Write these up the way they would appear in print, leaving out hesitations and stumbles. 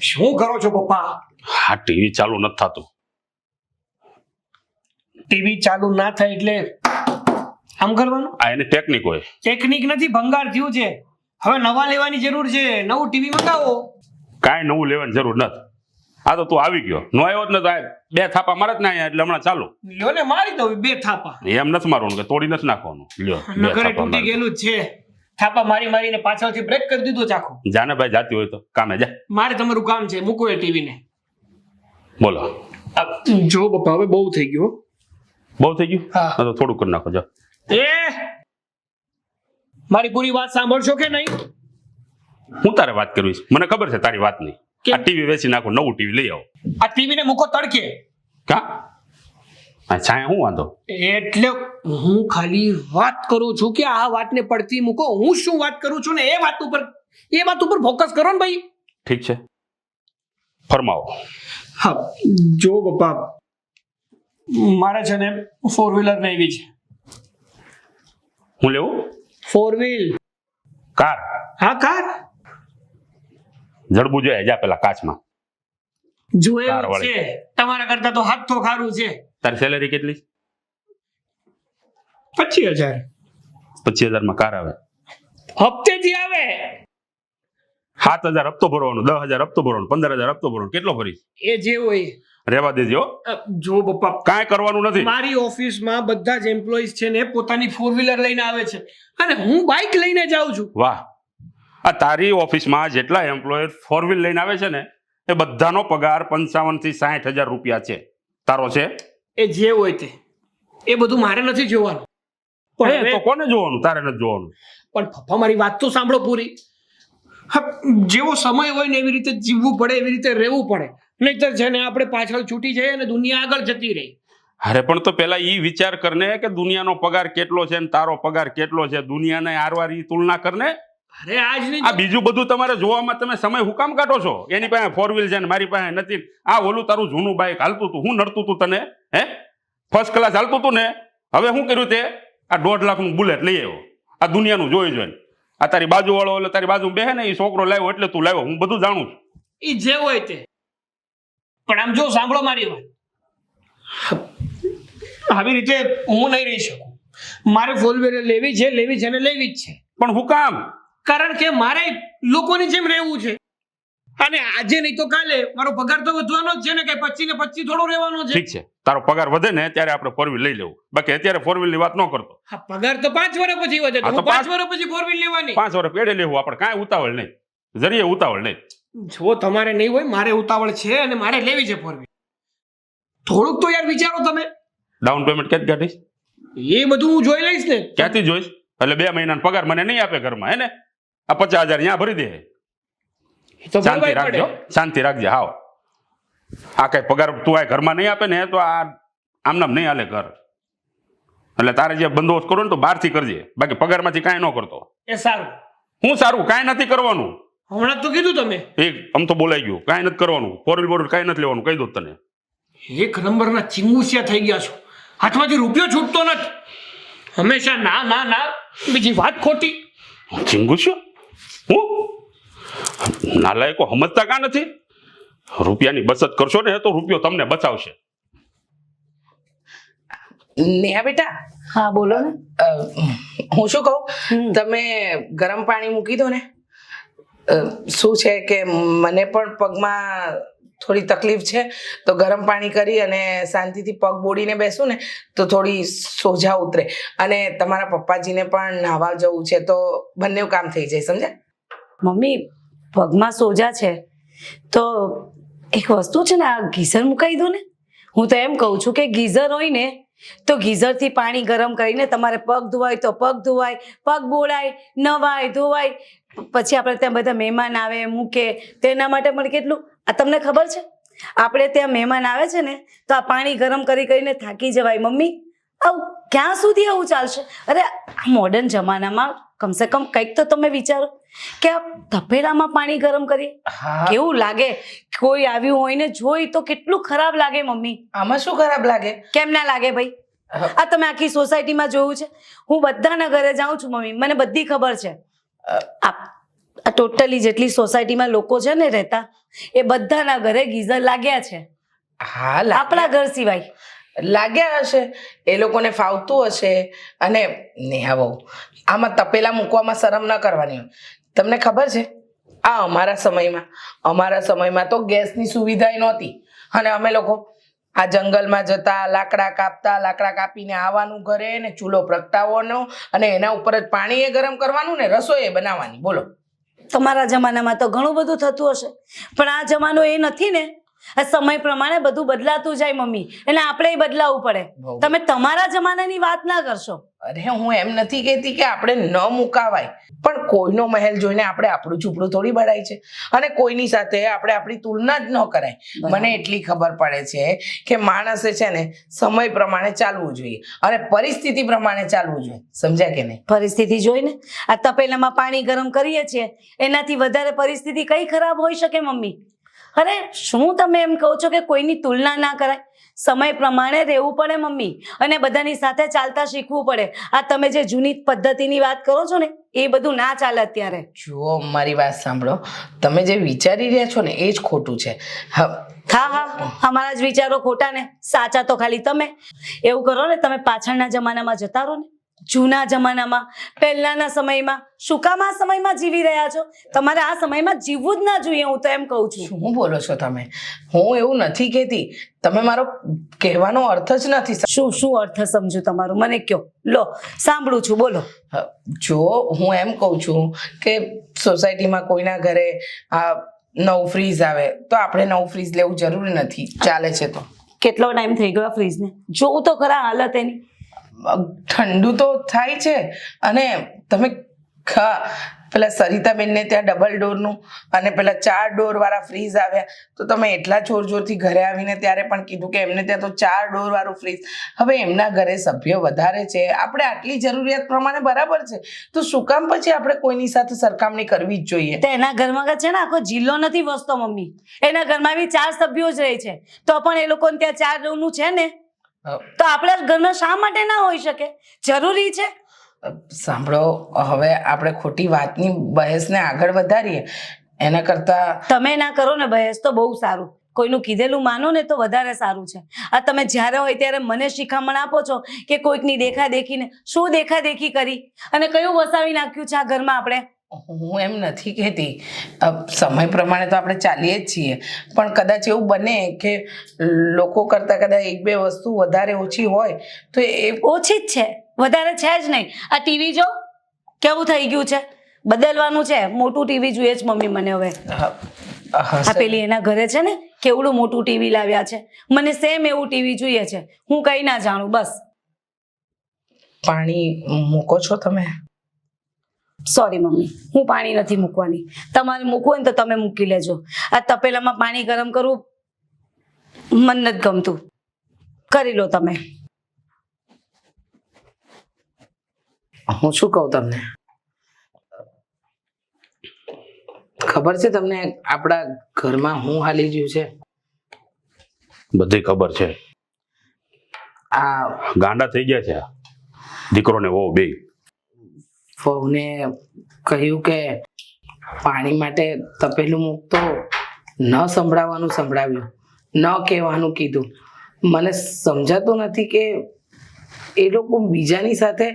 શું કરો છો પપ્પા? હા ટીવી ચાલુ નથી થતું. ટીવી ચાલુ ના થાય એટલે આમ કરવાનું? આ એની ટેકનિક હોય. ટેકનિક નથી, ભંગાર થયું છે. હવે નવા લેવાની જરૂર છે. નવું ટીવી મંગાવો. કાંઈ નવું લેવાની જરૂર નથી. આ તો તું આવી ગયો. નો આવ્યો જ ને તો બે થાપા મારે જ ના અહીંયા એટલે હમણાં ચાલુ. લ્યો ને મારી દઉં 2 થાપા. એમ નથી મારવાનું કે તોડી નથી નાખવાનું. લ્યો બે નગરે થાપા તૂટી મારી. ગયેલું જ છે. થાપા મારી મારીને પાછળથી બ્રેક કરી દીધો ચાખો. જાને ભાઈ જાતી હોય તો કામે જા. મારે તમારું કામ છે, મૂકો એ ટીવી ને. બોલો. જો પપ્પા હવે બહુ થઈ ગયું. બહુ થઈ ગયું? હા. તો થોડું કરી નાખો. જાઓ. મારી પૂરી વાત સાંભળશો કે નહીં? હું તારે વાત કરવી છે, મને ખબર છે તારી વાત નહીં. આ ટીવી વેચી નાખો, નવું ટીવી લઈ આવો. આ ટીવી ને મૂકો તડકે. કા આ છાયા હું વાંધો? એટલે હું ખાલી વાત કરું છું કે આ વાતને પડતી મૂકો. હું શું વાત કરું છું ને એ વાત ઉપર ફોકસ કરો ને ભાઈ. ઠીક છે, ફરમાવો. હા જો પપ્પા, મારે છે ને 4 વ્હીલર લેવી છે. હું લેવું? 4 વ્હીલ. કાર? હા કાર. જડબું જોઈએ જા પેલા કાચમાં. જોયેલું છે. તમારા કરતા તો હાથ તો ખારું છે. તારી સેલેરી કેટલી? 25,000. 25,000 માં કાર આવે? હપ્તેથી આવે. 7,000 હપ્તો ભરવાનો, 10,000 હપ્તો ભરવાનો, 15,000 હપ્તો ભરવાનો. કેટલો ભરીશ? એ જે હોય. રેવા દેજો. જો પપ્પા, કાંઈ કરવાનું નથી. મારી ઓફિસમાં બધા જ એમ્પ્લોઈઝ છે ને પોતાની 4 વ્હીલર લઈને આવે છે અને હું બાઇક લઈને જાઉં છું. વાહ, આ તારી ઓફિસમાં જેટલા એમ્પ્લોય 4 વ્હીલ લઈને આવે છે ને એ બધાનો પગાર 55,000 થી 60,000 રૂપિયા છે. તારો છે? એ જે હોય તે, એ બધું મારે નથી જોવાનું. પણ તો કોને જોવાનું? તારે નથી જોવાનું. પણ પપ્પા મારી વાત તો સાંભળો પૂરી. જેવો સમય હોય ને એવી રીતે જીવવું પડે, એવી રીતે રહેવું પડે. નહીતર છે ને આપણે પાછળ છૂટી જઈએ અને દુનિયા આગળ જતી રહી. અરે પણ તો પેલા ઈ વિચાર કરને કે દુનિયાનો પગાર કેટલો છે ને તારો પગાર કેટલો છે. દુનિયાને આરવાર ઈ તુલના કરને. અરે આજની આ બીજું બધું તમારે જોવામાં તમે સમય હુકામ કાઢો છો? એની પાસે 4 વ્હીલ છે ને મારી પાસે નથી. આ ઓલું તારું જૂનું બાઇક હાલતું તું, હું નડતું તું તને? હે, ફર્સ્ટ ક્લાસ હાલતું તું ને. હવે શું કર્યું તે? આ 1.5 લાખનું બુલેટ લઈ આવ્યો. આ દુનિયાનું જોઈ જોઈને. આ તારી બાજુ વાળો એટલે તારી બાજુ બેહે ને એ છોકરો લાવ્યો એટલે તું લાવ્યો. હું બધું જાણું છું. એ જે હોય તે. પણ આમ જો સાંભળો મારી વાત. આવી રીતે હું નહીં રહી શકું. મારે 4 વ્હીલર લેવી છે ને લેવી જ છે. પણ હું કામ? કારણ કે મારે લોકોની જેમ રહેવું છે. અને આજે નહીં તો કાલે મારો પગાર તો વધવાનો જ છે ને, કે 25 ને 25 થોડો રહેવાનો છે. ઠીક છે, તારો પગાર વધે ને ત્યારે આપણે 4 વ્હીલ લઈ લેવું. બાકી અત્યારે 4 વ્હીલ ની વાત ન કરતો. હા, પગાર તો 5 વર્ષ પછી વધે તો 5 વર્ષ પછી 4 વ્હીલ લેવાની. 5 વર્ષ પેડે લેવું. આપણે કાંઈ ઉતાવળ નહીં, જરીએ ઉતાવળ નહીં. જો તમારે નહીં હોય, મારે ઉતાવળ છે અને મારે લેવી છે 4 વ્હીલ. થોડુંક તો યાર વિચારો તમે. ડાઉન પેમેન્ટ ક્યાંથી કાઢીશ? એ બધું હું જોઈ લઈશ ને. ક્યાંથી જોઈશ? એટલે 2 મહિનાનો પગાર મને નહીં આપે ઘરમાં, હે ને? આ 50,000 ત્યાં ભરી દે. શાંતિ રાખજો, શાંતિ રાખજે. હાવ આ કઈ પગાર તું આ ઘરમાં નહીં આપે ને તો આ આમનામ નહીં હાલે ઘર. એટલે તારે જે બંદોબસ્ત કરવો ને તો બહારથી કરજે. બાકી પગારમાંથી કાંઈ ન કરતો. એ સારું. હું સારું? કાંઈ નથી કરવાનું. હમણાં તો કીધું તમે. આમ તો બોલાઈ ગયું. કાંઈ નથી કરવાનું. 4 વ્હીલ બોર્ડ કાંઈ નથી લેવાનું, કહી દઉં તને. એક નંબરના ચિંગુસિયા થઈ ગયા છો. હાથમાંથી રૂપિયો છૂટતો નથી. હંમેશા ના ના ના, બીજી વાત ખોટી. ચિંગુસ્યો? હું નાલાયકો સમજતા કાં નથી? રૂપિયાની બચત કરશો ને તો રૂપિયો તમને બચાવશે. નેહા બેટા. હા બોલો ને. હું શું કહું, તમે ગરમ પાણી મૂકી દો ને. શું છે કે મને પણ પગમાં થોડી તકલીફ છે, તો ગરમ પાણી કરી અને શાંતિથી પગ બોડીને બેસું ને તો થોડી સોજા ઉતરે. અને તમારા પપ્પાજીને પણ નાહવા જવું છે તો બંને કામ થઈ જાય, સમજ્યા? મમ્મી, પગમાં સોજા છે તો એક વસ્તુ છે ને, આ ગીઝર મુકાઈ દો ને. હું તો એમ કહું છું કે ગીઝર હોય ને તો ગીઝરથી પાણી ગરમ કરીને તમારે પગ ધોવાય તો પગ ધોવાય, પગ બોળાય, નવાય, ધોવાય. પછી આપણે ત્યાં બધા મહેમાન આવે મૂકે, તેના માટે પણ કેટલું. આ તમને ખબર છે, આપણે ત્યાં મહેમાન આવે છે ને તો આ પાણી ગરમ કરી કરીને થાકી જવાય. મમ્મી, આવું ક્યાં સુધી આવું ચાલશે? અરે આ મોડર્ન જમાનામાં કમસે કમ કંઈક તો તમે વિચારો કે આ તપેલામાં પાણી ગરમ કરી કેવું લાગે. કોઈ આવ્યું હોય ને જોઈ તો કેટલું ખરાબ લાગે. મમ્મી, આમાં શું ખરાબ લાગે? કેમ ના લાગે ભાઈ? આ તમે આખી સોસાયટીમાં જોયું છે. હું બધાના ઘરે જાઉં છું મમ્મી, મને બધી ખબર છે. આ ટોટલી જેટલી સોસાયટીમાં લોકો છે ને રહેતા, એ બધાના ઘરે ગીઝર લાગ્યા છે, હા આપણા ઘર સિવાય. લાગ્યા હશે, એ લોકોને ફાવતું હશે. અને નેહા બહુ આમાં તપેલા મૂકવામાં શરમ ન કરવાની હોય. તમને ખબર છે આ અમારા સમયમાં તો ગેસની સુવિધા નહોતી, અને અમે લોકો આ જંગલમાં જતા, લાકડા કાપતા, લાકડા કાપીને આવવાનું ઘરે ને ચૂલો પ્રગટાવવાનો, અને એના ઉપર જ પાણી એ ગરમ કરવાનું ને રસોઈ બનાવવાની. બોલો, તમારા જમાનામાં તો ઘણું બધું થતું હશે, પણ આ જમાનો એ નથી ને. આ સમય પ્રમાણે બધું બદલાતું જાય મમ્મી, એટલે આપણે બદલાવવું પડે. તમે તમારા જમાનાની વાત ના કરશો. અરે હું એમ નથી કહેતી કે આપણે ન મુકાવાય, પણ કોઈનો મહેલ જોઈને આપણે આપણું ઝૂંપડું થોડી બળાય છે, અને કોઈની સાથે આપણે આપણી તુલના જ ન કરાય. મને એટલી ખબર પડે છે કે માણસે છે ને સમય પ્રમાણે ચાલવું જોઈએ અને પરિસ્થિતિ પ્રમાણે ચાલવું જોઈએ. સમજ્યા કે નહીં? પરિસ્થિતિ જોઈને આ તપેલામાં પાણી ગરમ કરીએ છીએ, એનાથી વધારે પરિસ્થિતિ કઈ ખરાબ હોઈ શકે મમ્મી? અરે શું તમે એમ કહો છો કે કોઈની તુલના ના કરાય? સમય પ્રમાણે રહેવું પડે મમ્મી, અને બધાની સાથે ચાલતા શીખવું પડે. આ તમે જે જૂની પદ્ધતિની વાત કરો છો ને, એ બધું ના ચાલે અત્યારે. જુઓ, મારી વાત સાંભળો. તમે જે વિચારી રહ્યા છો ને એ જ ખોટું છે. હા, અમારા જ વિચારો ખોટા ને, સાચા તો ખાલી તમે. એવું કરો ને, તમે પાછળના જમાનામાં જતા રહો ને, જૂના જમાનામાં, પહેલાના સમયમાં. શું કામ આ સમયમાં જીવી રહ્યા છો? તમારે આ સમયમાં જીવવું જ ના જોઈએ, હું તો એમ કહું છું. શું બોલો છો તમે? હું એવું નથી કહેતી. તમે મારો કહેવાનો અર્થ જ નથી. શું અર્થ સમજુ તમારું? મને કયો, લો સાંભળું છું, બોલો. જો હું એમ કહું છું કે સોસાયટીમાં કોઈના ઘરે આ નવું ફ્રીજ આવે તો આપણે નવું ફ્રીજ લેવું જરૂરી નથી. ચાલે છે તો કેટલો ટાઈમ થઈ ગયો ફ્રીજને? જોવું તો ખરા હાલત એની. ઠંડુ તો થાય છે. અને તમે પેલા સરિતાબેનને ત્યાં ડબલ ડોરનું અને પેલા 4 ડોર વાળા ફ્રીજ આવ્યા, તો તમે એટલા જોરથી ઘરે આવીને ત્યારે પણ કીધું કે એમને ત્યાં તો 4 ડોર વાળું ફ્રીજ. હવે એમના ઘરે સભ્યો વધારે છે, આપણે આટલી જરૂરિયાત પ્રમાણે બરાબર છે, તો શું કામ પછી આપણે કોઈની સાથે સરખામણી કરવી જ જોઈએ? તો એના ઘરમાં છે ને આખો જિલ્લો નથી વસતો મમ્મી, એના ઘરમાં બી 4 સભ્યો જ રહે છે, તો પણ એ લોકોને ત્યાં 4 ડોરનું છે ને, તો આપણા ઘરમાં શા માટે ના હોઈ શકે? જરૂરી છે. સાંભળો, હવે આપણે ખોટી વાતની બહેસને આગળ વધારીએ એના કરતા તમે ના કરો ને બહેસ, તો બહુ સારું. કોઈનું કીધેલું માનો ને તો વધારે સારું છે. આ તમે જ્યારે હોય ત્યારે મને શિખામણ આપો છો કે કોઈકની દેખાદેખીને. શું દેખાદેખી કરી અને કયું વસાવી નાખ્યું છે આ ઘરમાં આપણે? હું એમ નથી કહેતી, સમય પ્રમાણે તો આપણે ચાલીએ જ છીએ, પણ કદાચ એવું બને કે લોકો કરતા કદાચ 1-2 વસ્તુ વધારે ઓછી હોય તો એ ઓછી જ છે, વધારે છે જ નહીં. આ ટીવી જો કેવું થઈ ગયું છે, બદલવાનું છે. મોટું ટીવી જોઈએ જ મમ્મી મને હવે. આ પેલી એના ઘરે છે ને કેવડું મોટું ટીવી લાવ્યા છે, મને સેમ એવું ટીવી જોઈએ છે. હું કઈ ના જાણું, બસ. પાણી મૂકો છો તમે? સોરી મમ્મી, હું પાણી નથી મૂકવાની. તમારે મૂકવું હોય ને તો તમે મૂકી લેજો. આ તપેલામાં પાણી ગરમ કરવું મને નથી ગમતું. કરી લો તમે. હું શું કહું તમને, ખબર છે તમને આપણા ઘરમાં હું હાલી રહ્યું છે? બધી ખબર છે. આ ગાંડા થઈ ગયા છે દીકરો ને વહુ બે. વહુને કહ્યું કે પાણી માટે તપેલું મૂકતો, ન સંભળાવવાનું સંભળાવ્યું, ન કહેવાનું કીધું. મને સમજાતું નથી કે એ લોકો બીજાની સાથે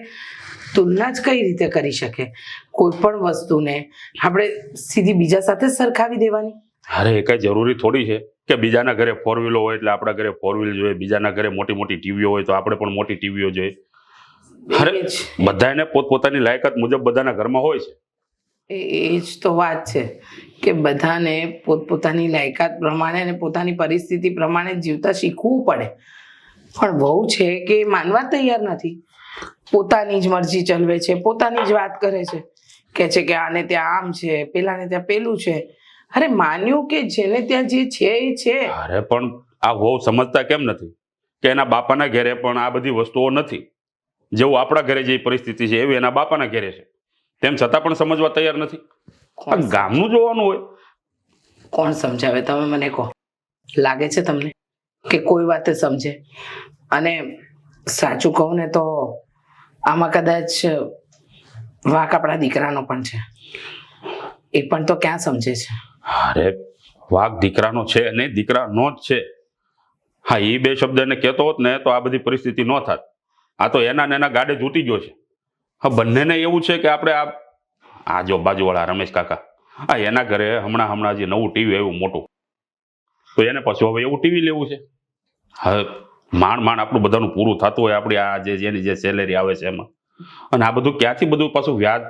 તુલના જ કઈ રીતે કરી શકે. કોઈ પણ વસ્તુને આપણે સીધી બીજા સાથે સરખાવી દેવાની. અરે એ કઈ જરૂરી થોડી છે કે બીજાના ઘરે 4 વ્હીલો હોય એટલે આપણા ઘરે 4 વ્હીલ જોઈએ, બીજાના ઘરે મોટી ટીવીઓ હોય તો આપણે પણ મોટી ટીવીઓ જોઈએ. અરે બધાને પોતપોતાની લાયકાત મુજબ બધાના ઘરમાં હોય છે. એ જ તો વાત છે કે બધાને પોતપોતાની લાયકાત પ્રમાણે અને પોતાની પરિસ્થિતિ પ્રમાણે જીવતા શીખવું પડે. પણ વહુ છે કે માનવા તૈયાર નથી. પોતાની જ મરજી ચલાવે છે, પોતાની જ વાત કરે છે, કે છે કે આને ત્યાં આમ છે, પેલાને ત્યાં પેલું છે. અરે માન્યું કે જેને ત્યાં જે છે એ છે. અરે પણ આ વહુ સમજતા કેમ નથી કે એના બાપાના ઘરે પણ આ બધી વસ્તુઓ નથી. જેવું આપણા ઘરે જે પરિસ્થિતિ છે એવી એના બાપાના ઘરે છે, તેમ છતાં પણ સમજવા તૈયાર નથી. ગામનું જોવાનું હોય. કોણ સમજાવે? તમે મને કહો. લાગે છે તમને કે કોઈ વાતે સમજે? અને સાચું કહું ને તો આમાં કદાચ વાંક આપણા દીકરાનો પણ છે. એ પણ તો ક્યાં સમજે છે. અરે વાઘ દીકરાનો છે નહીં, દીકરાનો જ છે. હા, એ બે શબ્દ એને કહેતો હોત ને તો આ બધી પરિસ્થિતિ ન થાત. આ તો એના ને એના ગાડે તૂટી ગયો છે. હા, બંનેને એવું છે કે આપણે આ જો બાજુવાળા રમેશ કાકા, આ એના ઘરે હમણાં જે નવું ટીવી આવ્યું મોટું, તો એને પછી હવે એવું ટીવી લેવું છે. હવે માંડ આપણું બધાનું પૂરું થતું હોય, આપણી આ જેની જે સેલેરી આવે છે એમાં, અને આ બધું ક્યાંથી બધું પાછું વ્યાજ,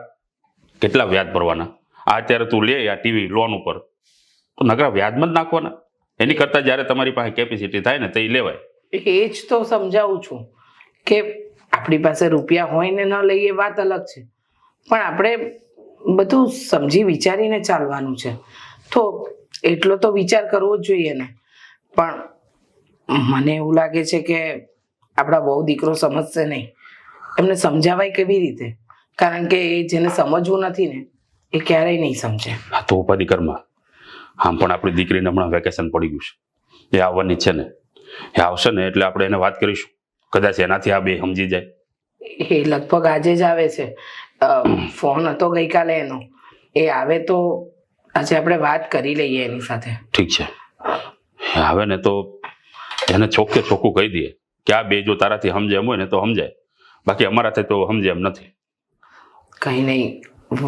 કેટલા વ્યાજ ભરવાના? આ અત્યારે તું લે આ ટીવી લોન ઉપર, તો નકરા વ્યાજમાં જ નાખવાના. એની કરતાં જ્યારે તમારી પાસે કેપેસિટી થાય ને તો એ લેવાય. એ જ તો સમજાવું છું કે આપણી પાસે રૂપિયા હોય ને ન લઈએ વાત અલગ છે, પણ આપણે બધું સમજી વિચારીને ચાલવાનું છે. તો એટલો તો વિચાર કરવો જ જોઈએ ને. પણ મને એવું લાગે છે કે આપણા બહુ દીકરો સમજશે નહીં. એમને સમજાવાય કેવી રીતે? કારણ કે એ જેને સમજવું નથી ને એ ક્યારેય નહીં સમજે. આ તો ઉપાધિ કરમાં. આમ પણ આપણી દીકરીને હમણાં વેકેશન પડી ગયું છે, એ આવવાની છે ને, એ આવશે ને એટલે આપણે એને વાત કરીશું. કદાચ એનાથી આ બે સમજી જાય. એ લગભગ આજે જ આવે છે. ફોન હતો ગઈકાલે એનો. એ આવે તો આજે આપણે વાત કરી લઈએ એની સાથે. ઠીક છે, એ આવે ને તો એને ચોખ્ખે ચોખ્ખું કહી દઈએ કે આ બે જો તારાથી સમજે એમ હોય ને તો સમજાય, બાકી અમારાથી તો સમજે એમ નથી. કંઈ નહીં,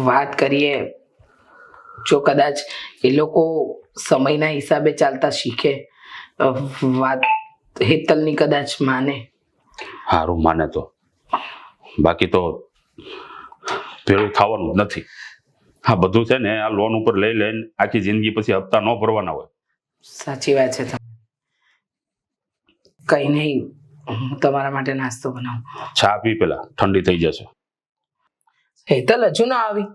વાત કરીએ. જો કદાચ એ લોકો સમયના હિસાબે ચાલતા શીખે, વાત હેતલની કદાચ માને. સારું માને તો, બાકી તો પેલું થવાનું જ નથી. હા, બધું છે ને આ લોન ઉપર લઈ લઈને આખી જિંદગી પછી હપ્તા ન ભરવાના હોય. સાચી વાત છે. કંઈ નહીં, હું તમારા માટે નાસ્તો બનાવું. ચા પી પેલા, ઠંડી થઈ જશે. હેતલ હજુ ના આવી?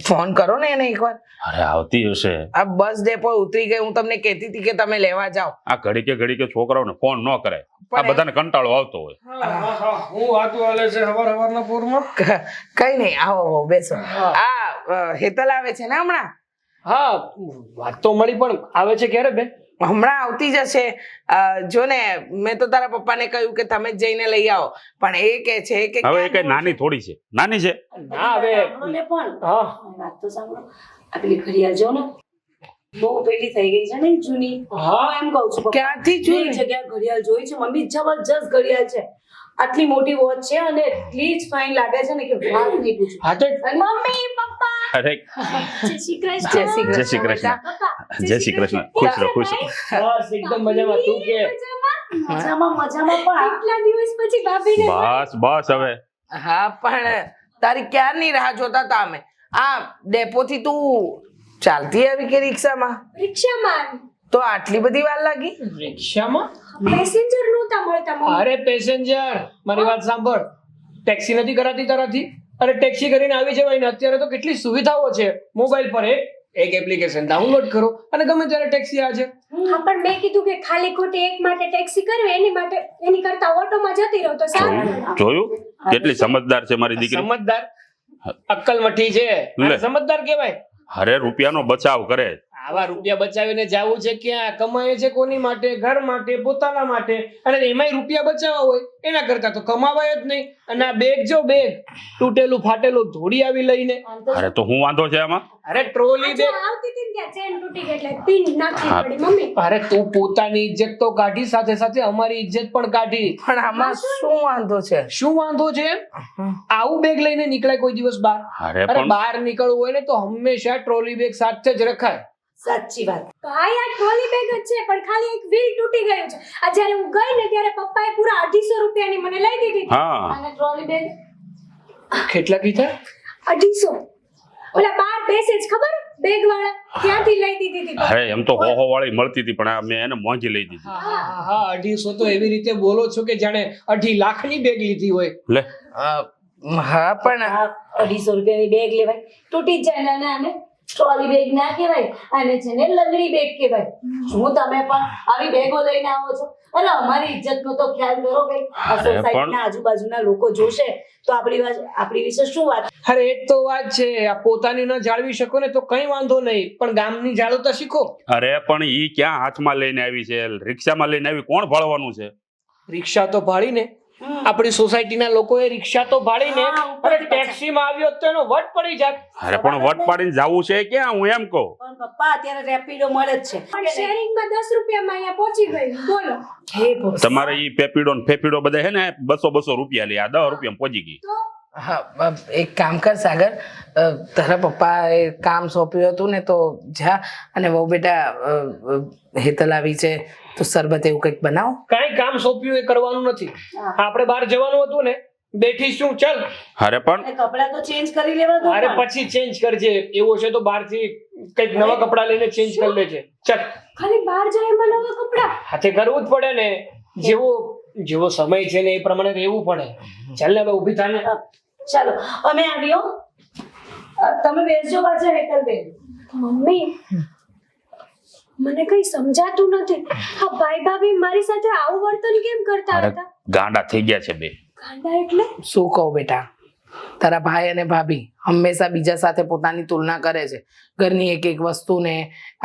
ફોન કરો ને એને એકવાર. અરે આવતી હશે. આ બસ ડેપો ઉતરી ગઈ. હું તમને કહેતી હતી કે તમે લેવા જાઓ. આ ઘડીકે છોકરાઓને ફોન ન કરાય, આ બધાને કંટાળો આવતો હોય. હું વાતું હાલે છે હવારના પૂરમાં. કઈ નહીં, આવો બેસો. આ હેતલ આવે છે ને હમણાં? હા, વાત તો મળી, પણ આવે છે ક્યારે બેન? હમણાં આવતી જશે. જો ને, મેં તો તારા પપ્પાને કહ્યું કે તમે જ જઈને લઈ આવો, પણ એ કે છે કે હવે એ કઈ નાની થોડી છે, નાની છે. ના હવે સાંભળો ને પણ હા, વાત તો સાંભળો. આ પેલી ઘડિયાળ જો ને બહુ પેલી થઈ ગઈ છે ને જૂની. હા. હું એમ કહું છું પપ્પા, ક્યાંથી બે જૂની? જગ્યાએ ઘડિયાળ જોઈ છે મમ્મી, જબરજસ્ત ઘડિયાળ છે. આટલી મોટી વોચ છે અને એટલી જ ફાઇન લાગે છે ને કે વાત નહીં પૂછો. હા તો મમ્મી પપ્પા અરે જય શ્રી કૃષ્ણ. જય શ્રી જય શ્રી કૃષ્ણ. પપ્પા, જય શ્રી કૃષ્ણ. ખુશ રહો, ખુશ રહો. બસ એકદમ મજામાં. તું કે? મજામાં પણ કેટલા દિવસ પછી ભાભીને બસ હવે હા, પણ તારી ક્યારની રાહ જોતા હતા અમે. આ ડેપોથી તું ચાલતી આવી કે રિક્ષામાં? રિક્ષામાં તો આટલી બધી વાર લાગી? રિક્ષામાં? પેસેન્જર નહોતા મળતા મમ્મી. અરે પેસેન્જર, મારી વાત સાંભળ. ટેક્સી નથી કરાતી તારાથી? અરે ટેક્સી કરીને આવી જવાય ને. અત્યારે તો કેટલી સુવિધાઓ છે. મોબાઈલ પર એક એપ્લિકેશન ડાઉનલોડ કરો અને ગમે ત્યારે ટેક્સી આ છે. હા, પણ મેં કીધું કે ખાલી ખોટી એક માટે ટેક્સી કરવી, એની કરતા ઓટોમાં જતી રહો તો સારું. જોયું કેટલી સમજદાર છે મારી દીકરી. સમજદાર, અક્કલમઠી છે. લે. આને સમજદાર કહેવાય. અરે રૂપિયાનો બચાવ કરે. આવા રૂપિયા બચાવીને જાવું છે ક્યાં? કમાય છે કોની માટે? ઘર માટે, પોતાના માટે. અને એમાંય રૂપિયા બચાવવા હોય એના કરતા તો કમાવાય જ નહીં. અને આ બેગ જો, બેગ તૂટેલું ફાટેલું ધોડી આવી લઈને. અરે તો હું વાંધો છે આમાં? અરે ટ્રોલી જો બેગ. આવતી હતી ને ત્યાં ચેન તૂટી ગઈ એટલે પિન નાખવી હા. પડી મમ્મી. અરે તું પોતાની ઇજ્જત તો કાઢી, સાથે સાથે અમારી ઇજ્જત પણ કાઢી. પણ આમાં શું વાંધો છે? શું વાંધો છે? આવું બેગ લઈને નીકળાય કોઈ દિવસ બહાર? અરે અરે પણ બહાર નીકળવું હોય ને તો હંમેશા ટ્રોલી બેગ સાથે જ રખાય. સાચી વાત. ભાઈ આ ટ્રોલી બેગ જ છે પણ ખાલી એક વ્હીલ તૂટી ગયું છે. આ જ્યારે હું ગઈ ને ત્યારે પપ્પાએ પૂરા 250 રૂપિયાની મને લઈ દીધી હતી. હા, અને ટ્રોલી બેગ કેટલા કીધા? 250. ઓલા બાર બેસે જ ખબર બેગ વાળા ત્યાંથી લઈ દીધી હતી. અરે એમ તો હોહો વાળી મળતી હતી, પણ આ મેં એને મોંઘી લઈ દીધી. હા, 250 તો એવી રીતે બોલો છો કે જાણે 2.5 લાખની બેગ લીધી હોય. લે હા, પણ આ 250 રૂપિયાની બેગ લેવાય, તૂટી જ જાય ને. આને ટ્રોલી બેગ ના કહેવાય, આને છે ને લંગડી બેગ કહેવાય. શું તમે પણ આવી બેગો લઈને આવો છો? અરે અમારી ઇજ્જતનો તો ખ્યાલ કરો ભાઈ. આ અરે સોસાયટીના આજુબાજુના લોકો જોશે તો આપણી વિશે શું વાત? અરે એ જ તો વાત છે. આ પોતાની ન જાળવી શકો ને તો કઈ વાંધો નહીં, પણ ગામની જાળવતા શીખો. અરે પણ ઈ ક્યાં હાથમાં લઈને આવી છે? રિક્ષામાં લઈને આવી, કોણ ભાળવાનું છે? રિક્ષા તો ભાળીને આપણી સોસાયટીના લોકોએ રિક્ષા તો ભાડીને હા, ઉપરથી અને ટેક્સીમાં આવ્યો તો એનો વટ પડી જાત. અરે પણ વટ પાડીને જવું છે ક્યાં, હું એમ કહું. પણ પપ્પા અત્યારે રેપિડો મળે જ છે પણ શેરિંગમાં 10 રૂપિયામાં અહીંયા પહોંચી ગયું બોલો. હે ભગવાન. તમારે ઈ પેપીડો ને ફેફીડો બધા છે ને 200 રૂપિયા લે, આ 10 રૂપિયામાં પહોંચી ગઈ. હા એક કામ કર સાગર, તારા પપ્પાએ કામ સોંપ્યું હતું ને તો જા અને વહુ બેટા હેતલ આવી છે તો શરબત એવું કંઈક બનાવો. કાંઈ કામ સોંપ્યું એ કરવાનું નથી. આપણે બહાર જવાનું હતું ને, બેઠીશું ચાલ. અરે પણ અને કપડાં તો ચેન્જ કરી લેવા દો અરે પણ. પછી ચેન્જ કરજે, એવો છે તો બહારથી કંઈક નવા કપડાં લઈને ચેન્જ કરી લેજે. ચાલ, ખાલી બહાર જાય એમાં નવા કપડાં. હાથે કરવું જ પડે ને, જેવો સમય છે ને એ પ્રમાણે રહેવું પડે. ચાલ ને હવે ઊભી થા ને. ચાલો અમે આવ્યો, તમે બેસજો પાછા હેતલબેન. મમ્મી મને કઈ સમજાતું નથી. આ ભાઈ ભાભી મારી સાથે આવું વર્તન કેમ કરતા અરે હતા? ગાંડા થઈ ગયા છે બે. ગાંડા એટલે? શું કહું બેટા, તારા ભાઈ અને ભાભી હંમેશા બીજા સાથે પોતાની તુલના કરે છે. ઘરની એક એક વસ્તુને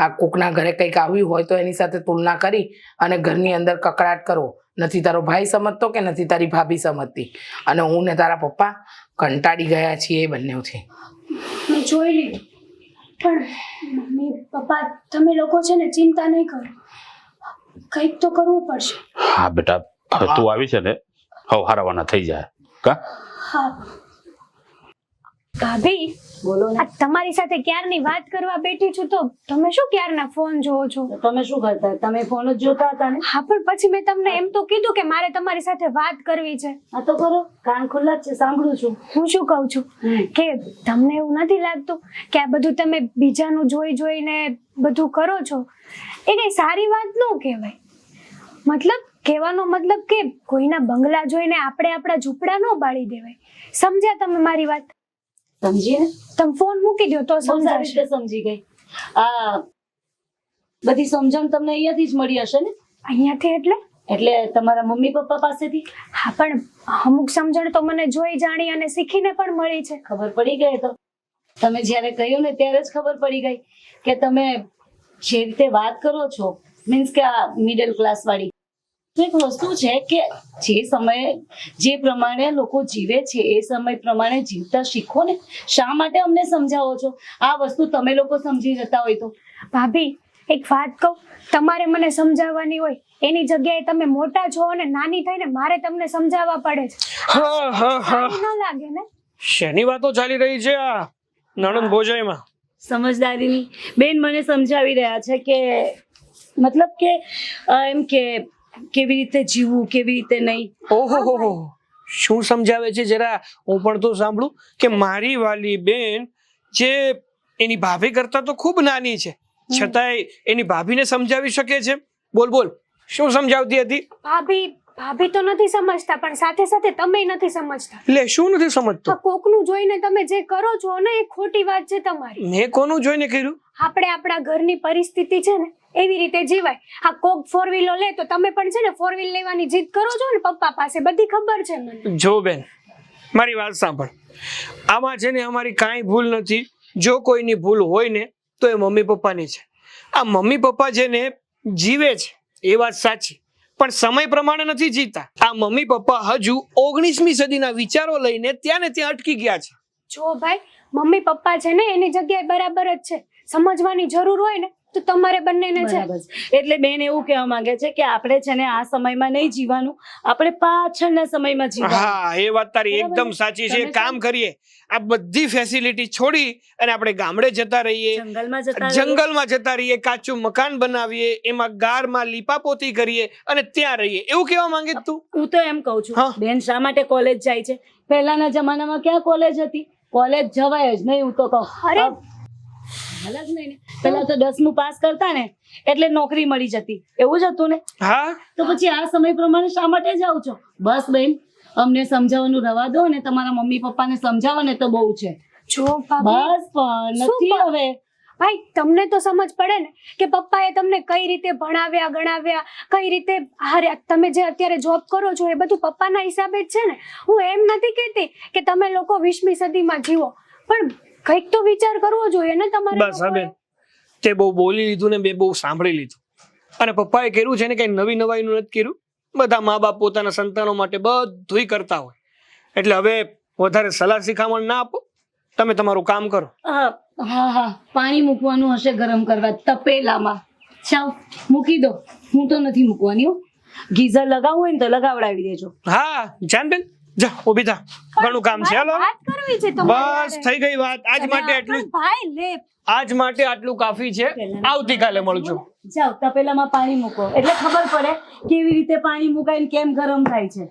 આ કોકના ઘરે કંઈક આવ્યું હોય તો એની સાથે તુલના કરી અને ઘરની અંદર કકડાટ કરવો. નથી તારો ભાઈ સમજતો કે નથી તારી ભાભી સમજતી. અને હું ને તારા પપ્પા કંટાળી ગયા છીએ એ બંનેથી. મેં જોઈ લીધું. પણ મમ્મી પપ્પા તમે લોકો છે ને ચિંતા નહીં કરો, કંઈક તો કરવું પડશે. હા બેટા, હવે તું આવી છે ને, હવે હારવાના થઈ જાય કા. હા ભાભી બોલો ને. આ તમારી સાથે ક્યારની વાત કરવા બેઠી છું તો તમે શું ક્યારના ફોન જોવો છો? તમે શું કરતા, તમે ફોન જ જોતા હતા ને? હા પણ પછી મેં તમને એમ તો કીધું કે મારે તમારી સાથે વાત કરવી છે. આ તો કરો, કાન ખુલ્લા જ છે, સાંભળું છું. હું શું કહું છું કે તમને એવું નથી લાગતું કે આ બધું તમે બીજાનું જોઈને બધું કરો છો એ કઈ સારી વાત ન કહેવાય? મતલબ કહેવાનો મતલબ કે કોઈના બંગલા જોઈને આપણે આપણા ઝૂંપડા ન બાળી દેવાય. સમજ્યા તમે મારી વાત? સમજી ને? તમે ફોન મૂકી દો તો બહુ સારી સમજાશે. રીતે સમજી ગઈ. આ બધી સમજણ તમને અહીંયાથી જ મળી હશે ને? અહીંયાથી એટલે? એટલે તમારા મમ્મી પપ્પા પાસેથી? હા પણ અમુક સમજણ તો મને જોઈ જાણી અને શીખીને પણ મળી છે. ખબર પડી ગઈ તો તમે જ્યારે કહ્યું ને ત્યારે જ ખબર પડી ગઈ કે તમે જે રીતે વાત કરો છો, મીન્સ કે આ મિડલ ક્લાસ વાળી તો એક વસ્તુ છે કે જે સમયે જે પ્રમાણે લોકો જીવે છે એ સમય પ્રમાણે જીવતા શીખો ને. શા માટે અમને સમજાવો છો? આ વસ્તુ તમે લોકો સમજી જતા હોય તો. ભાભી એક વાત કહું, તમારે મને સમજાવવાની હોય એની જગ્યાએ તમે મોટા છો અને નાની થઈને મારે તમને સમજાવવા પડે છે. હા હા હા, સારું ન લાગે ને? શેની વાતો ચાલી રહી છે આ નણંદ ભોજાઈમાં? સમજદારીની બેન મને સમજાવી રહ્યા છે કે મતલબ કે એમ કે કેવી રીતે જીવવું, કેવી રીતે નહીં. ઓહો હો હો, શું સમજાવે છે જરા હું પણ તો સાંભળું. કે મારી વાલી બેન જે એની ભાભી કરતા તો ખૂબ નાની છે છતાંય એની ભાભીને સમજાવી શકે છે. બોલ બોલ, શું સમજાવતી હતી? ભાભી તો નથી સમજતા પણ સાથે સાથે તમે નથી સમજતા. લે, શું નથી સમજતો? આ કોકનું જોઈને તમે જે કરો છો ને એ ખોટી વાત છે તમારી. મેં કોનું જોઈને કર્યું? આપણે આપણા ઘરની પરિસ્થિતિ છે ને એવી રીતે જીવાય. આ કોક 4 વ્હીલો લે તો તમે પણ છે ને 4 વ્હીલ લેવાની જીદ કરો છો ને પપ્પા પાસે, બધી ખબર છે મને. જો બેન, મારી વાત સાંભળ. આમાં છે ને અમારી કાંઈ ભૂલ નથી. જો કોઈની ભૂલ હોય ને તો એ મમ્મી પપ્પાની છે. આ મમ્મી પપ્પા જેને જીવે છે એ વાત સાચી, પણ સમય પ્રમાણે નથી જીવતા. આ મમ્મી પપ્પા હજુ 19મી સદીના વિચારો લઈને ત્યાં ને ત્યાં અટકી ગયા છે. જો ભાઈ, મમ્મી પપ્પા છે ને એની જગ્યાએ બરાબર જ છે. સમજવાની જરૂર હોય ને તો તમારે બંનેને છે. બરાબર છે. એટલે બેન એવું કહેવા માંગે છે કે આપણે છે ને આ સમયમાં નહીં જીવવાનું, આપણે પાછળના સમયમાં જીવવાનું. હા, એ વાત તારી એકદમ સાચી છે. તમે કામ કરીએ, આ બધી ફેસિલિટી છોડી અને આપણે ગામડે જતા રહીએ, જંગલમાં જતા રહીએ. જંગલમાં જતા રહીએ, કાચું મકાન બનાવીએ, એમાં ગારમાં લીપાપોતી કરીએ અને ત્યાં રહીએ, એવું કેવા માંગે છે તું? હું તો એમ કહું છું હા. બેન શા માટે કોલેજ જાય છે? પહેલાના જમાનામાં ક્યાં કોલેજ હતી? કોલેજ જવાય જ નહીં. હું તો કહું અરે! હાલ જ નહીં ને. પહેલા તો 10મું પાસ કરતા ને એટલે નોકરી મળી જતી, એવું જ હતું ને. હા, તો પછી આ સમય પ્રમાણે શા માટે જાવ છો? બસ બેન, અમને સમજાવવાનું રવા દો ને તમારા મમ્મી પપ્પાને સમજાવો ને તો બહુ છે. જો ભાભી, બસ પણ શું નથી પણ? હવે. ભાઈ તમને તો સમજ પડે ને કે પપ્પાએ તમને કઈ રીતે ભણાવ્યા ગણાવ્યા, કઈ રીતે તમે જે અત્યારે જોબ કરો છો એ બધું પપ્પાના હિસાબે જ છે ને. હું એમ નથી કહેતી કે તમે લોકો 20મી સદીમાં જીવો, પણ કંઈક તો વિચાર કરવો જોઈએ ને તમારે બસ હવે લોકોએ. તે બહુ બોલી લીધું ને બે બહુ સાંભળી લીધું. અને પપ્પાએ કર્યું છે ને કઈ નવી નવાઈનું નથી કર્યું. બધા મા બાપ પોતાના સંતાનો માટે બધુંય કરતા હોય, એટલે હવે વધારે સલાહ શિખામણ ના આપો, તમે તમારું કામ કરો. હા પાણી મૂકવાનું હશે ગરમ કરવા તપેલામાં. ચાલ મૂકી દો, હું તો નથી મૂકવાની હો. ગીઝર લગાવવું હોય ને તો લગાવડાવી દેજો. હા જાનબેન, જા ઊભી થા, ઘણું કામ છે. હાલો વાત કરવી છે તમારે. બસ થઈ ગઈ વાત. આજ માટે એટલું, પણ ભાઈ લે, આજ માટે આટલું કાફી છે. આવતીકાલે મળજો. જાઓ તપેલામાં પાણી મૂકો એટલે ખબર પડે કેવી રીતે પાણી મુકાય ને કેમ ગરમ થાય છે.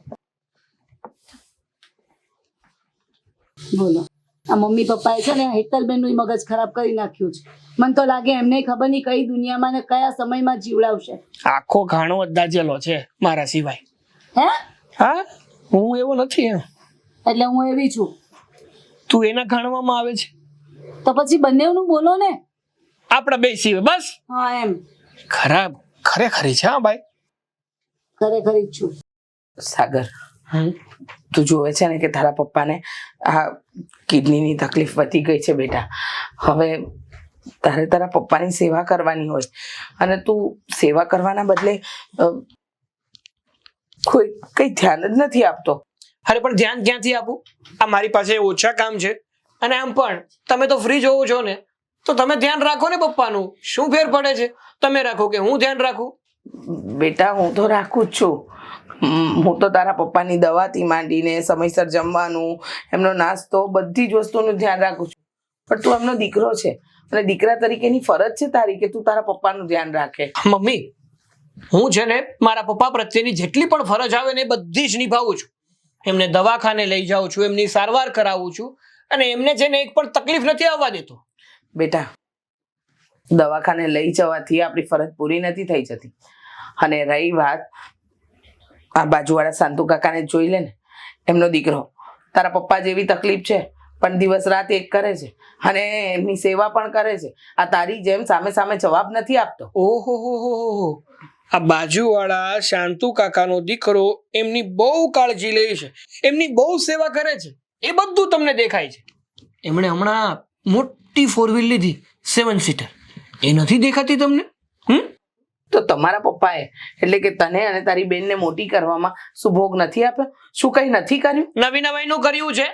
બોલો, આ મમ્મી પપ્પાએ છે ને હેતલબેનનું મગજ ખરાબ કરી નાખ્યું છે. મને તો લાગે એમને ખબર નહીં કઈ દુનિયામાં ને કયા સમયમાં જીવડાવશે. આખો ઘાણો જ દાજેલો છે મારા સિવાય. હે હા, હું એવો નથી એમ. એટલે હું એવી છું તું એના ઘાણવામાં આવે છે, તો પછી બંનેવનું બોલો ને. આપણા બે સિવાય બસ. હા એમ ખરાબ ખરેખરી છે. હા ભાઈ, ખરેખર જ છું. સાગર, તું જોવે છે ને કે તારા પપ્પાને આ કિડનીની તકલીફ વધી ગઈ છે બેટા. હવે તારે તારા પપ્પાની સેવા કરવાની હોય અને તું સેવા કરવાના બદલે કઈ ધ્યાન જ નથી આપતો. અરે પણ ધ્યાન ક્યાંથી આપું? આ મારી પાસે ઓછા કામ છે, અને આમ પણ તમે તો ફ્રી જોવો છો ને, તો તમે ધ્યાન રાખો ને પપ્પાનું. શું ફેર પડે છે? તમે રાખો કે હું ધ્યાન રાખું? બેટા હું તો રાખું જ છું. હું તો તારા પપ્પાની દવાથી માંડીને સમયસર જમવાનું, એમનો નાસ્તો, બધી જ વસ્તુનું ધ્યાન રાખું છું. પણ તું એમનો દીકરો છે અને દીકરા તરીકેની ફરજ છે તારી કે તું તારા પપ્પાનું ધ્યાન રાખે. મમ્મી, હું છે ને મારા પપ્પા પ્રત્યેની જેટલી પણ ફરજ આવે ને એ બધી જ નિભાવું છું. એમને દવાખાને લઈ જાઉં છું, એમની સારવાર કરાવું છું, અને એમને છે ને એક પણ તકલીફ નથી આવવા દેતો. બેટા, દવાખાને લઈ જવાથી આપણી ફરજ પૂરી નથી થઈ જતી. અને રહી વાત આ બાજુવાળા શાંતુ કાકાને જોઈ લે ને, એમનો દીકરો તારા પપ્પા જેવી તકલીફ છે પણ દિવસ રાત એક કરે છે અને એમની સેવા પણ કરે છે. આ તારી જેમ સામે સામે જવાબ નથી આપતો. ઓહો હો હો હો, આ બાજુવાળા શાંતુ કાકાનો દીકરો એમની બહુ કાળજી લે છે, એમની બહુ સેવા કરે છે, એ બધું તમને દેખાય છે. એમણે હમણાં મોટી 4 વ્હીલ લીધી, 7 સીટર. એ નથી દેખાતી તમને? તો તમારા પપ્પાએ એટલે કે તને અને તારી બેનને મોટી કરવામાં શું ભોગ નથી આપ્યો? શું કઈ નથી કર્યું? નવી નવાઈનું કર્યું છે.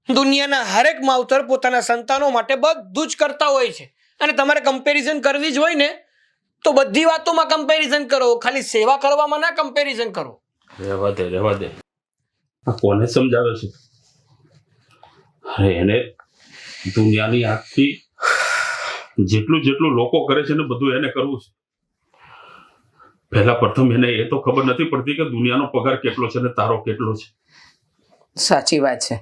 દુનિયાના હરેક માવતર પોતાના સંતાનો માટે બધું જ કરતા હોય છે, અને તમારે કમ્પેરિઝન કરવી જ હોય ને તો બધી વાતોમાં કમ્પેરિઝન કરો, ખાલી સેવા કરવામાં ના કમ્પેરિઝન કરો. રહેવા દે. આ કોને સમજાવે છે? અરે એને દુનિયાની આખી જેટલું લોકો કરે છે ને બધું એને કરવું છે. પહેલા પ્રથમ એને એ તો ખબર નથી પડતી કે દુનિયાનો પગાર કેટલો છે ને તારો કેટલો છે. સાચી વાત છે.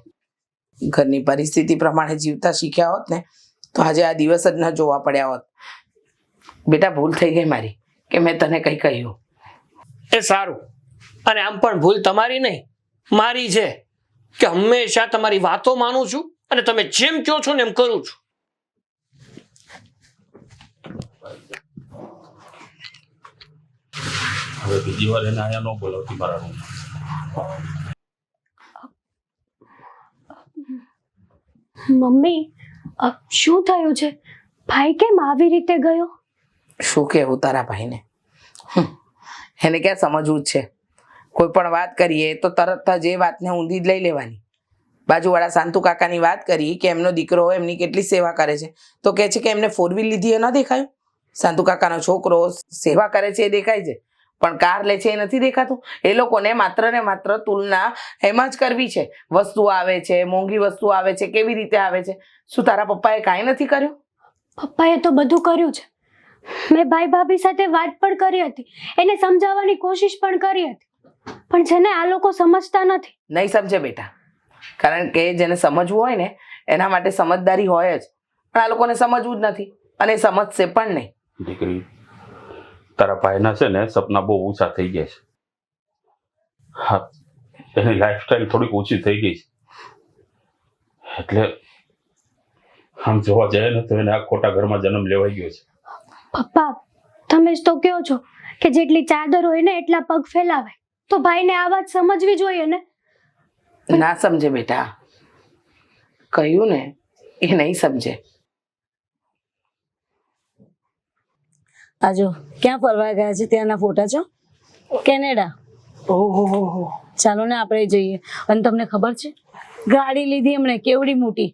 ઘરની પરિસ્થિતિ પ્રમાણે જીવતા શીખ્યા હોત ને તો આજે આ દિવસ જ ન જોવા પડ્યા હોત. બેટા ભૂલ થઈ ગઈ મારી કે મેં તને કઈ કહ્યું. એ સારું. અને આમ પણ ભૂલ તમારી નહીં, મારી છે કે હંમેશા તમારી વાતો માનું છું અને તમે જેમ કહો છો ને એમ કરું છું. હવે બીજી વાર એને અહીંયા ન બોલાવતી મારા રૂમમાં. મમ્મી શું થયું છે? ભાઈ કેમ આવી રીતે ગયો? શું કહેવું તારા ભાઈને? એને ક્યાં સમજવું જ છે? કોઈ પણ વાત કરીએ તો તરત જ એ વાતને ઊંધી જ લઈ લેવાની. બાજુવાળા શાંતુ કાકાની વાત કરી કે એમનો દીકરો એમની કેટલી સેવા કરે છે તો કહે છે કે એમને 4 વ્હીલ લીધી એ ન દેખાયું? શાંતુ કાકાનો છોકરો સેવા કરે છે એ દેખાય છે, પણ કાર લે છે એ નથી દેખાતું. એ લોકોને માત્ર ને માત્ર તુલના એમાં જ કરવી છે. વસ્તુ આવે છે, મોંઘી વસ્તુ આવે છે, કેવી રીતે આવે છે. શું તારા પપ્પાએ કાંઈ નથી કર્યું? પપ્પાએ તો બધું કર્યું છે. મેં ભાઈ ભાભી સાથે વાત પણ કરી હતી, એને સમજાવવાની કોશિશ પણ કરી હતી, પણ જેને આ લોકો સમજતા નથી. નહીં સમજે બેટા, કારણ કે જેને સમજવું હોય ને એના માટે સમજદારી હોય જ, પણ આ લોકોને સમજવું જ નથી અને એ સમજશે પણ નહીં. દીકરી, તારા ભાઈના છે ને સપના બહુ ઊંચા થઈ ગયા છે. હા, એની લાઈફસ્ટાઈલ થોડીક ઓછી થઈ ગઈ છે, એટલે આમ જોવા જાય ને તો એને આ ખોટા ઘરમાં જન્મ લેવાઈ ગયો છે. પપ્પા, તમે જ તો કહો છો કે જેટલી ચાદર હોય ને એટલા પગ ફેલાવાય, તો ભાઈને આ વાત સમજવી જોઈએ ને. ના સમજે બેટા, કહ્યું ને એ નહીં સમજે. આજો ક્યાં ફરવા ગયા છે? ત્યાંના ફોટા છો? કેનેડા? ઓહો હો હો. ચાલો ને આપણે જઈએ. અને તમને ખબર છે ગાડી લીધી એમણે કેવડી મોટી,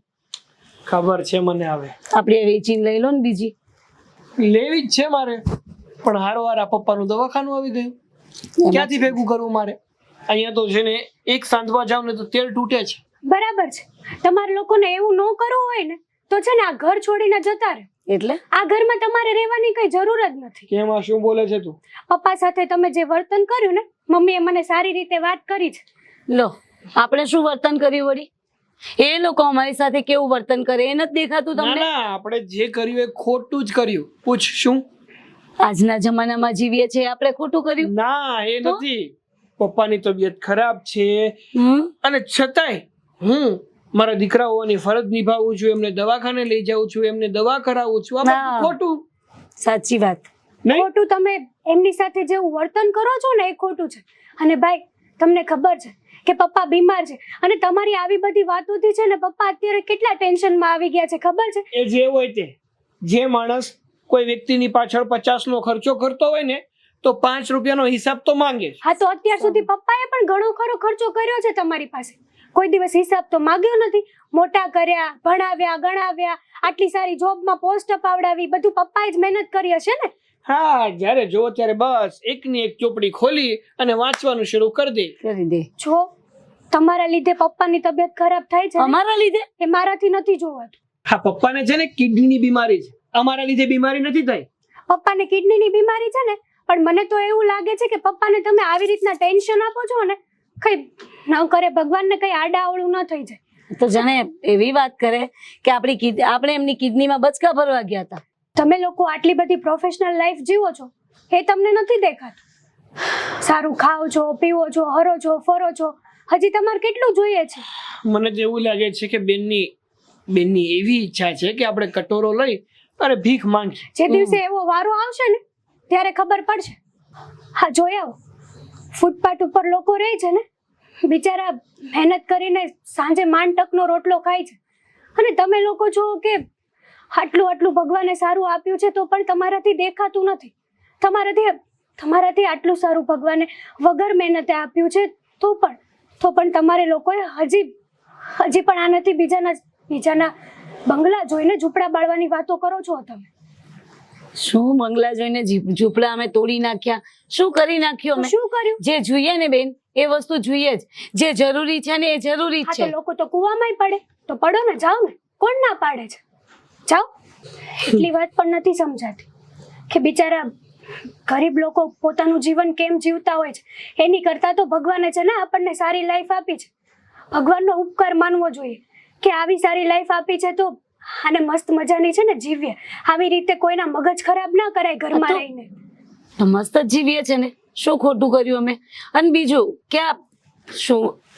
ખબર છે મને. હવે આપણે એ વેચીને લઈ લો ને બીજી. લેવી જ છે મારે, પણ હારોહાર આ પપ્પાનું દવાખાનું આવી ગયું. ક્યાંથી ભેગું કરવું મારે? અહીંયા તો છે ને એક સાંધવા જાવ ને તો તેલ તૂટે છે. બરાબર છે. તમારે લોકોને એવું ન કરવું હોય ને તો છે ને આ ઘર છોડીને જતા રહે. એટલે આ ઘરમાં તમારે રહેવાની કઈ જરૂર જ નથી. કેમ આ શું બોલે છે તું? પપ્પા સાથે તમે જે વર્તન કર્યું ને, મમ્મીએ મને સારી રીતે વાત કરી છે. લો, આપણે શું વર્તન કર્યું વળી? એ લોકો અમારી સાથે કેવું વર્તન કરે એ નથી દેખાતું ના તમને? ના, આપણે જે કર્યું એ ખોટું જ કર્યું. પૂછ શું? આજના જમાનામાં જીવીએ છીએ આપણે ખોટું કર્યું? ના, એ નથી. પપ્પાની તબિયત ખરાબ છે અને છતાંય હું મારા દીકરા હોવાની ફરજ નિભાવું છું, એમને દવાખાને લઈ જાઉં છું, એમને દવા કરાવું છું. આ બધું ના. ખોટું સાચી વાત. નહીં? ખોટું તમે એમની સાથે જેવું વર્તન કરો છો ને એ ખોટું છે. અને ભાઈ તમને ખબર છે કે પપ્પા બીમાર છે અને તમારી આવી બધી વાતોથી છે ને પપ્પા અત્યારે કેટલા ટેન્શનમાં આવી ગયા છે ખબર છે? એ જે હોય તે. જે માણસ કોઈ વ્યક્તિની પાછળ 50 નો ખર્ચો કરતો હોય ને તો 5 રૂપિયાનો હિસાબ તો માંગે જ. હા, તો અત્યાર સુધી પપ્પાએ પણ ઘણો ખરો ખર્ચો કર્યો છે તમારી પાસે. કોઈ દિવસ હિસાબ તો માંગ્યો નથી. મોટા કર્યા, ભણાવ્યા, ગણાવ્યા, આટલી સારી જોબમાં પોસ્ટ અપાવડાવી, બધું પપ્પાએ જ મહેનત કરી હશે ને? હા, જ્યારે જો ત્યારે બસ એકની એક ચોપડી ખોલી અને વાંચવાનું શરૂ કરી દે. કરી દે. જો તમારા લીધે પપ્પાની તબિયત ખરાબ થાય છે ને, અમારા લીધે? એ મારાથી નથી જોવાતું. હા, પપ્પાને છે ને કિડનીની બીમારી છે, અમારા લીધે બીમારી નથી થઈ. પપ્પાને કિડનીની બીમારી છે ને, પણ મને તો એવું લાગે છે કે પપ્પાને તમે આવી રીતના ટેન્શન આપો છો ને, કઈ ન કરે ભગવાનને કઈ આડાઅવળું ન થઈ જાય. તો જાણે એવી વાત કરે કે આપણે એમની કિડનીમાં બચકા ભરવા ગયા હતા. તમે લોકો આટલી બધી પ્રોફેશનલ લાઈફ જીવો છો એ તમને નથી દેખાતું. સારું ખાઓ છો, પીવો છો, હરો છો, ફરો છો, હજી તમારે કેટલું જોઈએ છે? મને તો એવું લાગે છે કે બેનની એવી ઈચ્છા છે કે આપણે કટોરો લઈ અને ભીખ માંગીએ. જે દિવસે એવો વારો આવશે ને ત્યારે ખબર પડશે. હા, જોઈ આવો, ફૂટપાથ ઉપર લોકો રહે છે ને, બિચારા મહેનત કરીને સાંજે માંડ ટકનો રોટલો ખાય છે અને તમે લોકો છો કે આટલું ભગવાને સારું આપ્યું છે તો પણ તમારાથી દેખાતું નથી. તમારાથી આટલું સારું ભગવાને વગર મહેનતે આપ્યું છે તો પણ તમારે લોકોએ હજી પણ આનાથી બીજાના બંગલા જોઈને ઝૂંપડા બાળવાની વાતો કરો છો તમે. શું બંગલા જોઈને ઝૂંપડા અમે તોડી નાખ્યા? શું કરી નાખ્યું તો અમે? શું કર્યું? જે જોઈએ ને બેન એ વસ્તુ જોઈએ જ. જે જરૂરી છે ને એ જરૂરી હા, જ તો છે. લોકો તો કૂવામાંય પડે તો પડો ને, જાઓ ને, કોણ ના પાડે છે? જાઓ. એટલી વાત પણ નથી સમજાતી કે બિચારા ગરીબ લોકો પોતાનું જીવન કેમ જીવતા હોય છે. એની કરતા તો ભગવાને છે ને આપણને સારી લાઈફ આપી છે. ભગવાનનો ઉપકાર માનવો જોઈએ કે આવી સારી લાઈફ આપી છે તો આને મસ્ત મજાની છે ને જીવીએ. આવી રીતે કોઈના મગજ ખરાબ ના કરાય ઘરમાં તો- રહીને. તો મસ્ત જ જીવીએ છે ને, શું ખોટું કર્યું અમે? અને બીજું કે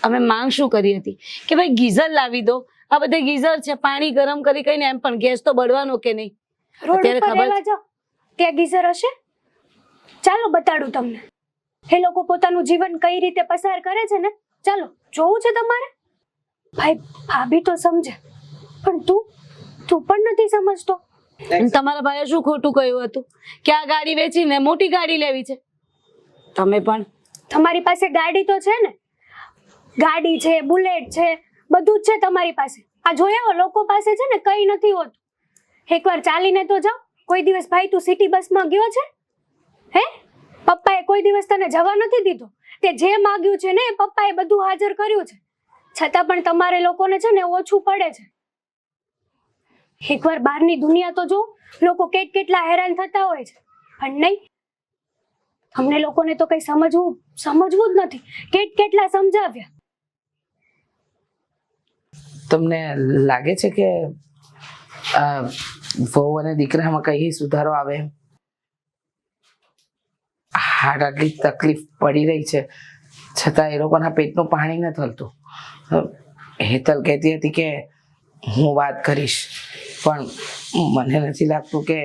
અમે માંગ શું કરી હતી કે ભાઈ ગીઝર લાવી દો. આ બધે ગીઝર છે, પાણી ગરમ કરી કઈને એમ પણ ગેસ તો બળવાનો કે નહીં? રોડ અત્યારે ઉપર ખબર રહેવા જાઓ, ત્યાં ગીઝર હશે? ચાલો બતાડું તમને. એ લોકો પોતાનું જીવન કઈ રીતે પસાર કરે છે ને, ચાલો જોવું છે તમારે? ભાઈ ભાભી તો સમજે, પણ તું પણ નથી સમજતો. અને તમારા ભાઈએ શું ખોટું કહ્યું હતું કે આ ગાડી વેચીને મોટી ગાડી લેવી છે? તમે પણ તમારી પાસે ગાડી તો છે ને, ગાડી છે, બુલેટ છે, બધું જ છે તમારી પાસે. આ જોયા લોકો પાસે છે ને કઈ નથી હોતું. એકવાર ચાલીને તો જાઓ. કોઈ દિવસ ભાઈ તું સિટી બસમાં ગયો છે? હે, પપ્પાએ કોઈ દિવસ તને જવા નથી દીધો. તે જે માગ્યું છે ને એ પપ્પાએ બધું હાજર કર્યું છે, છતાં પણ તમારે લોકોને છે ને ઓછું પડે છે. એકવાર બહારની દુનિયા તો જો, લોકો કેટલા હેરાન થતા હોય છે, પણ નહીં, અમને લોકોને તો કઈ સમજવું જ નથી. કેટલા સમજાવ્યા. તમને લાગે છે કે વહુ અને દીકરામાં કઈ સુધારો આવે? હાડ આટલી તકલીફ પડી રહી છે છતાં એ લોકોના પેટનું પાણી નથી હલતું. હેતલ કહેતી હતી કે હું વાત કરીશ, પણ મને નથી લાગતું કે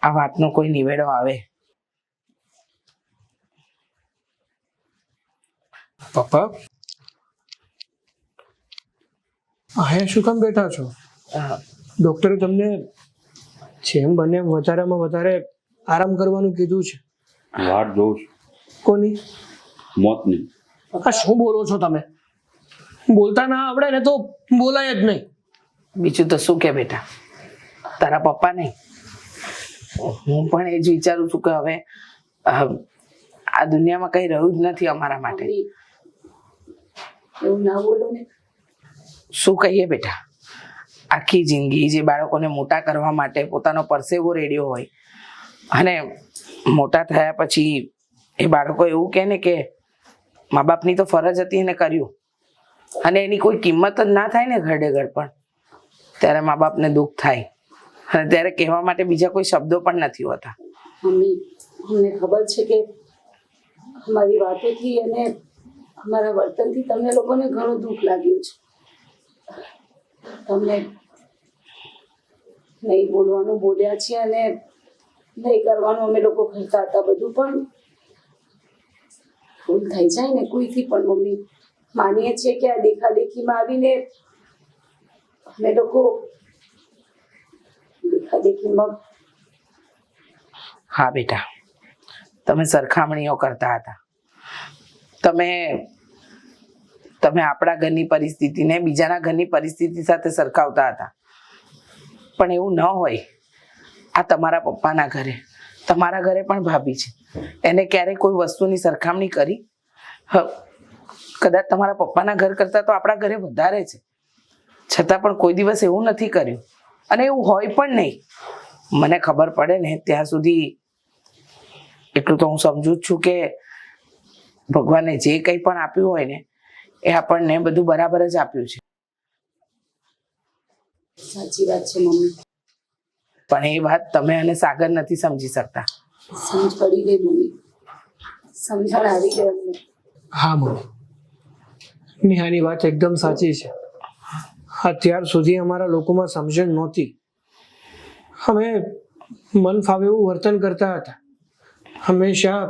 આ વાતનો કોઈ નિવેડો આવે. પપ્પા, અહીંયા શું કામ બેઠા છો? ડોક્ટરે તમને જેમ બને એમ વધારેમાં વધારે આરામ કરવાનું કીધું છે. વાટ જોઉં છું. કોની? મોતની. આ શું બોલો છો તમે? બોલતા ના આવડે ને તો બોલાય જ નહીં. બીજું તો શું કે બેટા, તારા પપ્પા નહીં, હું પણ એ જ વિચારું છું કે હવે આ દુનિયામાં કઈ રહ્યું જ નથી અમારા માટે. એવું ના બોલો ને. શું કહીએ બેટા, આખી જિંદગી જે બાળકોને મોટા કરવા માટે પોતાનો પરસેવો રેડ્યો હોય અને મોટા થયા પછી એ બાળકો એવું કહે ને કે મા બાપની તો ફરજ હતી એને કર્યું અને એની કોઈ કિંમત જ ના થાય ને ઘરડે ઘર પણ, ત્યારે મા બાપને દુઃખ થાય અને ત્યારે કહેવા માટે બીજા કોઈ શબ્દો પણ નથી હોતા. મમ્મી, અમને ખબર છે કે અમારી વાતોથી અને અમારા વર્તનથી તમને લોકોને ઘણું દુઃખ લાગ્યું છે. તમને નહીં બોલવાનું બોલ્યા છીએ અને નહીં કરવાનું અમે લોકો કરતા હતા બધું, પણ ભૂલ થઈ જાય ને કોઈથી પણ મમ્મી. માનીએ છીએ કે આ દેખાદેખીમાં આવીને અમે લોકો દેખાદેખીમાં. હા બેટા, તમે સરખામણીઓ કરતા હતા. તમે આપણા ઘરની પરિસ્થિતિને બીજાના ઘરની પરિસ્થિતિ સાથે સરખાવતા હતા, પણ એવું ન હોય. આ તમારા પપ્પાના ઘરે, તમારા ઘરે પણ ભાભી છે, એને ક્યારેય કોઈ વસ્તુની સરખામણી કરી? કદાચ તમારા પપ્પાના ઘર કરતાં તો આપણા ઘરે વધારે છે, છતાં પણ કોઈ દિવસ એવું નથી કર્યું અને એવું હોય પણ નહીં. મને ખબર પડે ને ત્યાં સુધી એટલું તો હું સમજુ જ છું કે ભગવાને જે કંઈ પણ આપ્યું હોય ને એ આપણને બધું બરાબર જ આપ્યું છે. સાચી વાત છે મમ્મી. પણ એ વાત તમે અને સાગર નથી સમજી શકતા. સમજ પડી ગઈ મમ્મી, સમજણ આવી ગઈ અમને. હા મમ્મી, નેહાની વાત એકદમ સાચી છે. અત્યાર સુધી અમારા લોકોમાં સમજણ નહોતી. અમે મન ફાવે એવું વર્તન કરતા હતા. હંમેશા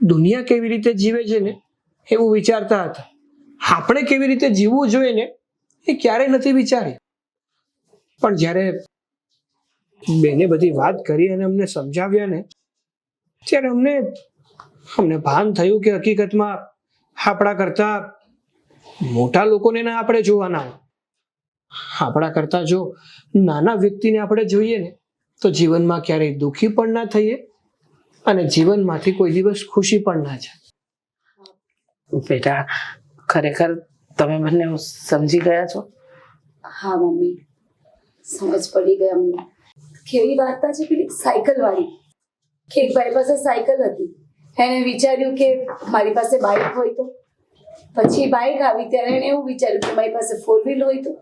દુનિયા કેવી રીતે જીવે છે ને એવું વિચારતા હતા. આપણે કેવી રીતે જીવવું જોઈએ ને એ ક્યારેય નથી વિચારી. પણ જ્યારે બેને બધી વાત કરી અને અમને સમજાવ્યા ને ત્યારે અમને ભાન થયું કે હકીકતમાં આપણા કરતા મોટા લોકોને ના આપણે જોવાના હોય. આપણા કરતા જો નાના વ્યક્તિને આપણે જોઈએ ને તો જીવનમાં ક્યારેય દુઃખી પણ ના થઈએ અને જીવનમાંથી કોઈ દિવસ ખુશી પણ ના જાય. બેટા, ખરેખર તમે બંને સમજી ગયા છો. હા મમ્મી, સમજ પડી ગઈ અમને. કેવી વાર્તા છે પેલી સાયકલ વાળી, કે એક ભાઈ પાસે સાયકલ હતી, એને વિચાર્યું કે મારી પાસે બાઇક હોય તો, પછી બાઇક આવી ત્યારે એને એવું વિચાર્યું કે મારી પાસે 4 વ્હીલ હોય તો.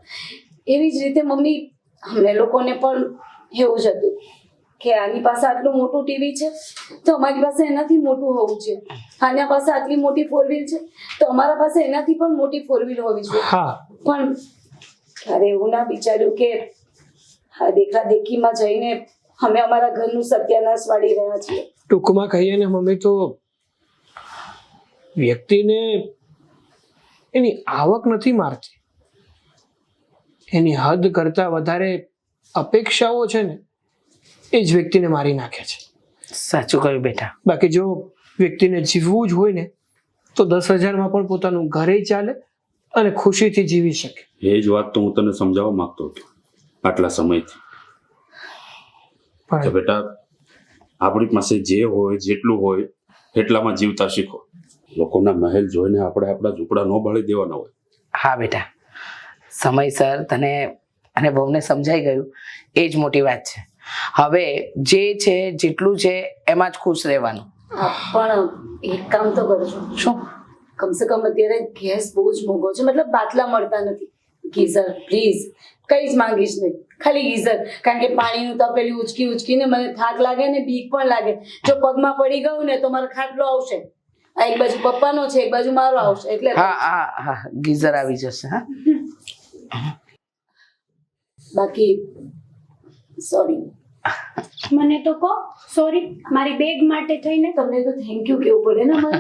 એવી જ રીતે મમ્મી અમને લોકોને પણ એવું જ હતું કે આની પાસે આટલું મોટું ટીવી છે તો અમારી પાસે એનાથી મોટું હોવું છે, આના પાસે આટલી મોટી 4 વ્હીલ છે તો અમારા પાસે એનાથી પણ મોટી 4 વ્હીલ હોવી જોઈએ. હા, પણ ક્યારે એવું ના વિચાર્યું કે આ દેખાદેખીમાં જઈને અમે અમારા ઘરનું સત્યાનાશ વાળી રહ્યા છીએ. ટૂંકમાં કહીએ ને મમ્મી તો વ્યક્તિને એની આવક નથી મારતી, એની હદ કરતા વધારે અપેક્ષાઓ છે ને એ જ વ્યક્તિને મારી નાખે છે. સાચું કહ્યું બેટા. બાકી જો વ્યક્તિને જીવવું જ હોય ને તો 10,000માં પણ પોતાનું ઘરે ચાલે અને ખુશીથી જીવી શકે. એ જ વાત તો હું તને સમજાવવા માંગતો હતો આટલા સમયથી. તો બેટા, આપણી પાસે જે હોય જેટલું હોય એટલામાં જીવતા શીખો. લોકોના મહેલ જોઈને આપણે આપણા ઝૂંપડા ન બાળી દેવાના હોય. હા બેટા, સમયસર તને અને બહુને સમજાઈ ગયું એ જ મોટી વાત છે. હવે જે છે જેટલું છે એમાં જ ખુશ રહેવાનું. પણ એક કામ તો કરજો. શું? કમસે કમ અત્યારે ગેસ બહુ જ મોંઘો છે, મતલબ બાટલા મળતા નથી. ગીઝર પ્લીઝ, કઈ જ માંગીશ નહીં, ખાલી ગીઝર. કારણ કે પાણીનું તપેલું ઉચકીને મને થાક લાગે ને બીક પણ લાગે. જો પગમાં પડી ગયું ને તો મારો ખાટલો આવશે. આ એક બાજુ પપ્પાનો છે, એક બાજુ મારો આવશે. એટલે હા હા હા, ગીઝર આવી જશે. હા, બાકી સોરી. મને તો કહો સોરી, મારી બેગ માટે થઈને. તમને તો થેન્ક યુ કેવું પડે ને મારે.